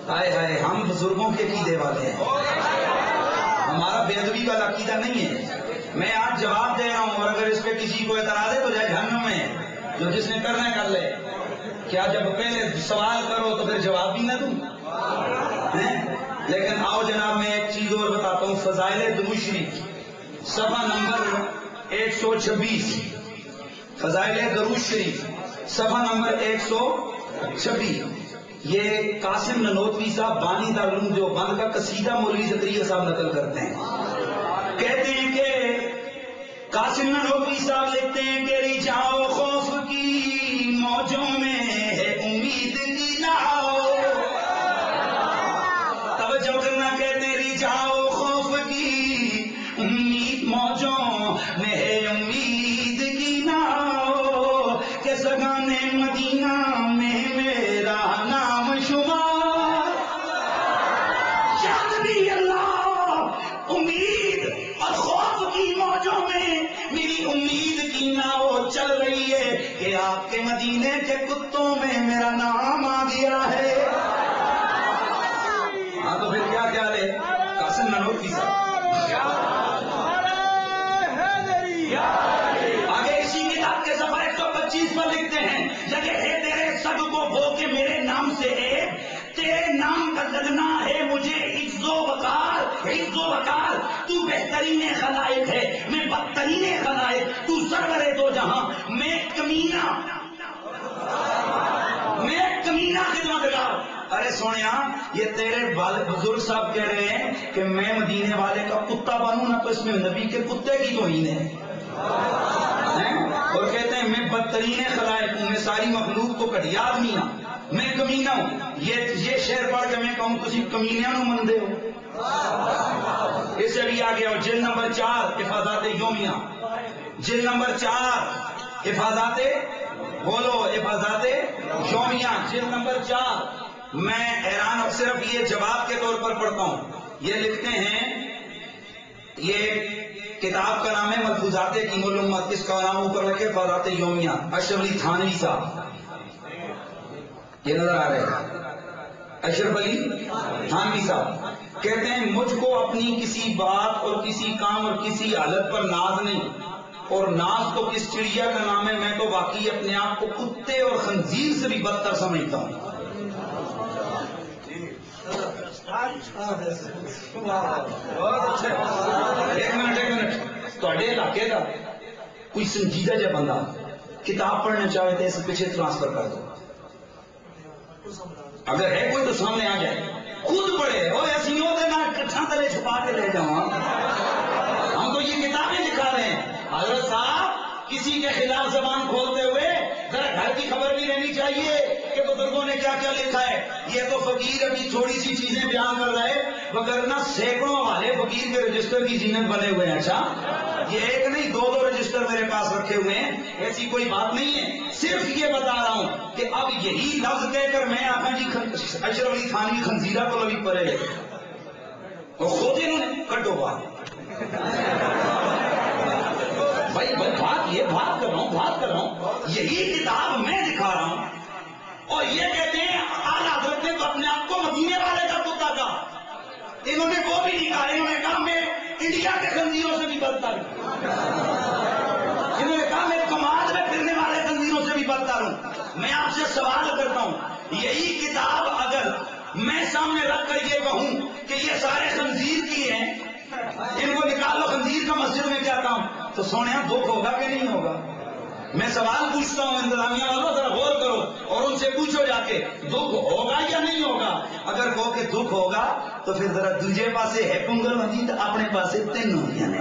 ہائے ہائے، ہم بزرگوں کے عقیدے والے ہیں، ہمارا بے ادبی والا عقیدہ نہیں ہے۔ میں آج جواب دے رہا ہوں، اور اگر اس پہ کسی کو اعتراض ہے تو جائے جہنم میں، جو جس نے کرنا ہے کر لے۔ کیا جب پہلے سوال کرو تو پھر جواب بھی نہ دوں؟ لیکن آؤ جناب، میں ایک چیز اور بتاتا ہوں۔ فضائل درود شریف صفحہ نمبر 126، فضائل درود شریف صفحہ نمبر 126، یہ قاسم ننوتوی صاحب بانی دارالعلوم دیوبند کا قصیدہ مولوی زکریا صاحب نقل کرتے ہیں۔ کہتے ہیں کہ قاسم ننوتوی صاحب لکھتے ہیں کہ رجاؤ خوف کی موجوں میں ہے امید کی ناؤ، توجہ کرنا، کہتے ہیں رجاؤ خوف کی امید موجوں میں ہے امید کی ناؤ، کہ سگانے مدینہ میں میرا نام شمار، یاد بھی اللہ امید اور خوف کی موجوں میں میری امید کی ناؤ چل رہی ہے کہ آپ کے مدینے کے کتوں میں میرا نام آ گیا ہے۔ ہاں تو پھر کیا خیال ہے قاسم ننوتوی صاحب؟ آگے اسی کتاب کے صفحہ 125 پر لکھتے ہیں، لگے ہے تیرے سب کو وہ کہ میرے نام سے ہے، تیرے نام کا لگنا ہے مجھے عز و وقار، عز و وقار، تو بہترین خلائق ہے، میں بدترین خلائق، تو سرور دو جہاں، میں کمینہ خدمتگار۔ ارے سونیا، یہ تیرے بزرگ صاحب کہہ رہے ہیں کہ میں مدینے والے کا کتا بنوں نا، تو اس میں نبی کے کتے کی توہین ہے، اور کہتے ہیں میں بدترین خلائق ہوں، میں ساری مخلوق کو گھٹیا آدمی ہوں، میں کمینہ ہوں۔ یہ شعر پڑھ کے میں کہوں تسی کمینیاں نو مندے ہو؟ اس سے بھی آگے ہو، جلد نمبر 4 حفاظات یومیہ، جلد نمبر 4 حفاظات، بولو حفاظات یومیہ، جلد نمبر 4۔ میں حیران اور صرف یہ جواب کے طور پر پڑھتا ہوں۔ یہ لکھتے ہیں، یہ کتاب کا نام ہے ملفوظات حکیم الامت، اس کا نام اوپر رکھے حفاظات یومیہ، اشرف علی تھانوی صاحب، یہ نظر آ رہے ہیں، اشرف علی تھانوی صاحب کہتے ہیں مجھ کو اپنی کسی بات اور کسی کام اور کسی حالت پر ناز نہیں، اور ناز تو کس چڑیا کا نام ہے، میں تو واقعی اپنے آپ کو کتے اور خنزیر سے بھی بدتر سمجھتا ہوں۔ ایک منٹ، تھوڑے علاقے کا کوئی سنجیدہ جا بندہ کتاب پڑھنا چاہے تو اسے پیچھے ٹرانسفر کر دو، اگر ہے کوئی تو سامنے آ جائے، خود پڑھے، اور ایسی کٹھا تلے چھپا کے لے جاؤں، ہم تو یہ کتابیں دکھا رہے ہیں۔ حضرت صاحب کسی کے خلاف زبان کھولتے ہوئے ذرا گھر کی خبر بھی لینی چاہیے کہ بزرگوں نے کیا کیا لکھا ہے۔ یہ تو فقیر ابھی تھوڑی سی چیزیں بیان کر رہا ہے، وگرنہ سینکڑوں والے فقیر کے رجسٹر کی زینت بنے ہوئے ہیں۔ اچھا، یہ ایک نہیں 2 رجسٹر میرے پاس رکھے ہوئے ہیں، ایسی کوئی بات نہیں ہے، صرف یہ بتا رہا ہوں کہ اب یہی لفظ کہہ کر میں آخا جی اشرف علی تھانوی خنزیرہ کو لبی پڑے اور خود انہوں نے کٹو بات بھائی بات کر رہا ہوں، یہی کتاب میں دکھا رہا ہوں، اور یہ کہتے ہیں اعلیٰ حضرت نے تو اپنے آپ کو مدینے والے کا کتا کہا، انہوں نے وہ بھی لکھا، انہوں نے کہا میں انڈیا کے خنزیروں سے بھی بدتر ہوں، انہوں نے کہا میں کمال میں پھرنے والے خنزیروں سے بھی بدتر ہوں۔ میں آپ سے سوال کرتا ہوں، یہی کتاب اگر میں سامنے رکھ کر یہ کہوں کہ یہ سارے خنزیر کی ہیں، ان کو نکال لو، خنزیر کا مسجد میں کیا کام، تو سونے دکھ ہوگا کہ نہیں ہوگا؟ میں سوال پوچھتا ہوں انتظامیہ والوں، ذرا غور کرو اور ان سے پوچھو جا کے دکھ ہوگا یا نہیں ہوگا۔ اگر کہو کہ دکھ ہوگا تو پھر ذرا دوجے پاسے ہے کنگل ہوتی تو اپنے پاسے 3 ہوتی ہیں،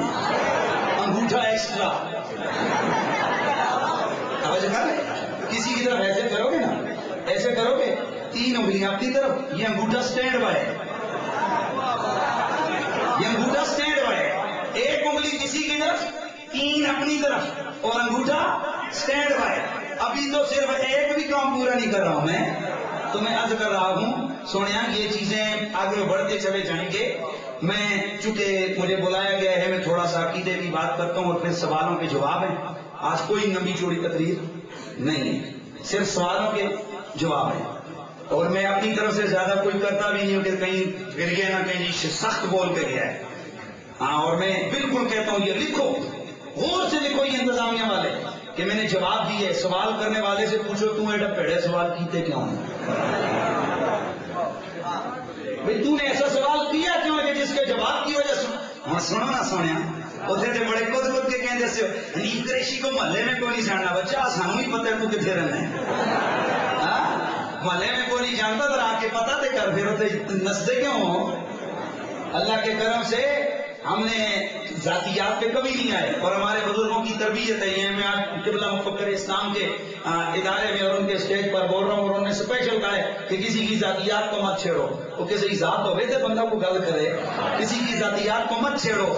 انگوٹھا ایکسٹرا، کسی کی طرف ایسے کرو گے نا، ایسے کرو گے 3 انگلیاں اپنی طرف، یہ انگوٹھا سٹینڈ بائی، یہ انگوٹھا سٹینڈ بائی، ایک انگلی کسی کی طرف، 3 اپنی طرف، اور انگوٹھا سٹینڈ بائی۔ ابھی تو صرف ایک بھی کام پورا نہیں کر رہا ہوں میں، تو میں عرض کر رہا ہوں سونیا یہ چیزیں آگے بڑھتے چلے جائیں گے۔ میں چونکہ مجھے بلایا گیا ہے، میں تھوڑا سا عقیدے کی بات کرتا ہوں اور پھر سوالوں کے جواب ہیں۔ آج کوئی لمبی چوڑی تقریر نہیں ہے، صرف سوالوں کے جواب ہیں۔ اور میں اپنی طرف سے زیادہ کوئی کرتا بھی نہیں ہوں کہ کہیں گر گیا نہ کہیں سخت بول کے گیا ہے. ہاں اور میں بالکل کہتا ہوں یہ لکھو، غور سے لکھو یہ انتظامیہ والے کہ میں نے جواب دیے. سوال کرنے والے سے پوچھو تم ایڈا پیڑے سوال کیتے کیوں ہیں بھائی، تو نے ایسا سوال کیا کیوں ہے کہ جس کے جواب کی وجہ سے ہاں سنو نہ سونے اتنے تو بڑے کود کود کے کہیں جیسے حنیف قریشی کو محلے میں کوئی نہیں جاننا بچہ سانو ہی پتہ ہے تو کتنے رہنا ہے. محلے میں کوئی نہیں جانتا تو آ کے پتہ تے کر پھر ہوتے نسدے کیوں ہو. اللہ کے کرم سے ہم نے ذاتیات پہ کبھی نہیں آئے اور ہمارے بزرگوں کی تربیت ہے. یہ میں آج قبلہ مفکر اسلام کے ادارے میں اور ان کے اسٹیج پر بول رہا ہوں اور انہوں نے اسپیشل کہا ہے کہ کسی کی ذاتیات کو مت چھیڑو. وہ کسی ذات ہوئے تھے بندہ کو گل کرے، کسی کی ذاتیات کو مت چھیڑو.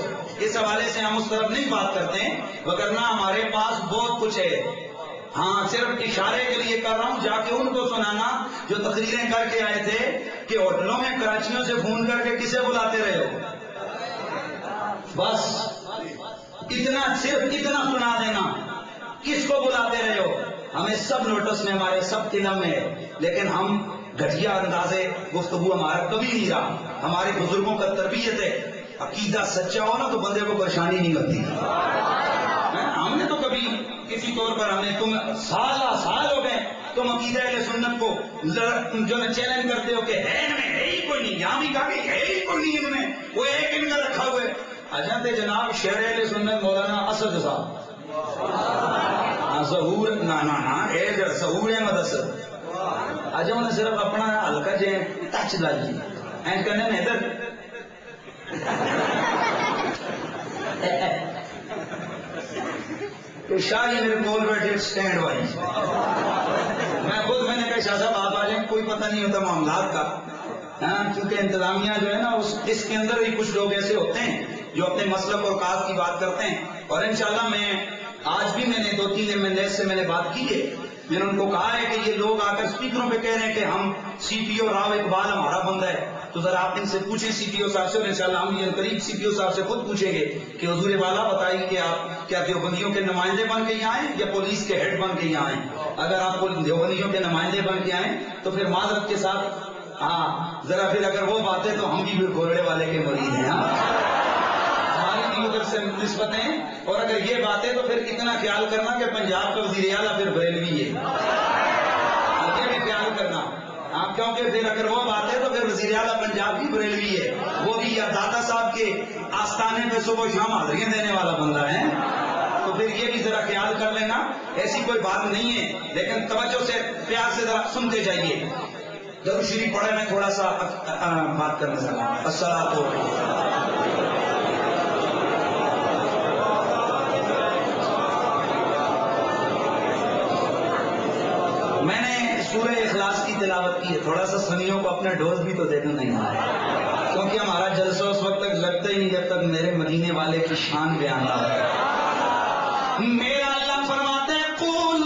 اس حوالے سے ہم اس طرف نہیں بات کرتے ہیں، وگرنہ ہمارے پاس بہت کچھ ہے. ہاں صرف اشارے کے لیے کر رہا ہوں، جا کے ان کو سنانا جو تقریریں کر کے آئے تھے کہ ہوٹلوں میں کراچیوں سے فون کر کے کسے بلاتے رہے ہو. بس اتنا، صرف اتنا سنا دینا کس کو بلاتے رہے ہو. ہمیں سب نوٹس میں، ہمارے سب قلم میں ہے، لیکن ہم گھٹیا اندازے گفتگو ہمارا کبھی نہیں رہا. ہمارے بزرگوں کا تربیت ہے، عقیدہ سچا ہو نا تو بندے کو پریشانی نہیں ہوتی. ہم نے تو کبھی کسی طور پر ہم نے تم سال ہو گئے تم عقیدہ اہل سنت کو جو نا چیلنج کرتے ہو کہ ہے ان میں، ہے ہی کوئی نہیں. یہاں بھی کہا کہ ہے ہی کوئی نہیں ان میں، وہ ایک ان کا رکھا ہوا ہے. اجاں تے جناب شہر اہل سنت مولانا اسد صاحب ظہور ظہور احمد اسد اجاں انہیں صرف اپنا ہلکا جے ٹچ لا جی این کرنے میں ادھر شاہ جی میرے بول بیٹھے اسٹینڈ والی. میں نے کہا شاہ صاحب آپ آ جائیں، کوئی پتہ نہیں ہوتا معاملات کا. کیونکہ انتظامیہ جو ہے نا اس کے اندر بھی کچھ لوگ ایسے ہوتے ہیں جو اپنے مسلک اور کاز کی بات کرتے ہیں. اور انشاءاللہ میں آج بھی میں نے 2-3 MNA سے میں نے بات کی ہے. میں نے ان کو کہا ہے کہ یہ لوگ آ کر اسپیکروں پہ کہہ رہے ہیں کہ ہم سی پی او راو اقبال ہمارا بندہ ہے. تو ذرا آپ ان سے پوچھیں سی پی او صاحب سے، اور انشاءاللہ ہم یہ قریب سی پی او صاحب سے خود پوچھیں گے کہ حضور والا بتائیے کہ آپ کیا دیوبندیوں کے نمائندے بن کے یہاں آئیں یا پولیس کے ہیڈ بن کے یہاں آئیں؟ اگر آپ دیوبندیوں کے نمائندے بن کے آئیں تو پھر معذرت کے ساتھ ہاں ذرا پھر اگر وہ باتیں تو ہم بھی گھوڑے والے کے مرید ہیں. ہماری بھی ادھر سے نسبتیں، اور اگر یہ باتیں تو پھر اتنا خیال کرنا کہ پنجاب کا وزیر اعلیٰ پھر بریلوی ہے، یہ بھی خیال کرنا. کیونکہ پھر اگر وہ بات ہے تو پھر وزیر اعلیٰ پنجاب بھی بریلوی ہے، وہ بھی یا دادا صاحب کے آستانے پہ صبح شام حاضریاں دینے والا بندہ ہے. تو پھر یہ بھی ذرا خیال کر لینا. ایسی کوئی بات نہیں ہے، لیکن توجہ سے پیار سے ذرا سنتے جائیے. درود شریف پڑھے، میں تھوڑا سا بات کرنا چاہتا ہوں. السلام علیکم. میں نے سورہ اخلاص کی تلاوت کی ہے، تھوڑا سا سنیوں کو اپنا ڈوز بھی تو دینا نہیں ہے، کیونکہ ہمارا جلسہ اس وقت تک لگتا ہی نہیں جب تک میرے مدینے والے کی شان بیان نہ ہو. میرا اللہ فرماتے ہیں قل،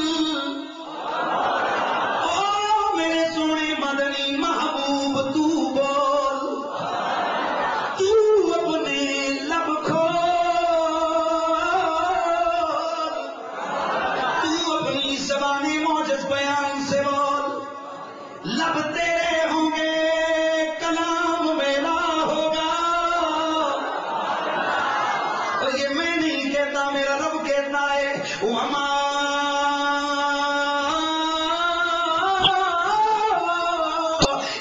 او میرے سونے مدنی محبوب تو بول، تو اپنے لب کھول، تو اپنی زبان معجز بیان سے بول. لب تیرے ہوں گے، کلام میرا ہوگا. اور یہ میں نہیں کہتا، میرا رب کہتا ہے وَمَا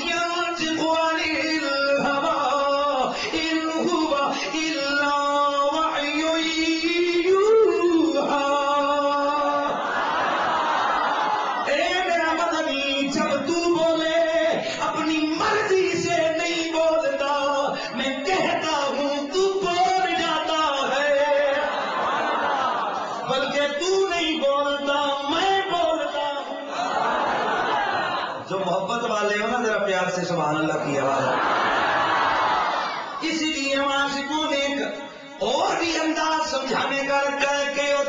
يَنطِقُ عَنِ الْهَوَىٰ إِنْ هُوَ إِلَّا وَحْيٌ يُوحَىٰ. اے میرا مدنی، جب تو بولے اپنی مرضی سے نہیں بولتا، میں کہتا ہوں تو بول جاتا ہے، بلکہ تو نہیں بولتا، میں بولتا ہوں. جو محبت والے ہو نا ذرا پیار سے سبحان اللہ کی آواز. اسی لیے عاشقوں نے ایک اور بھی انداز سمجھانے کا رکھا ہے کہ وہ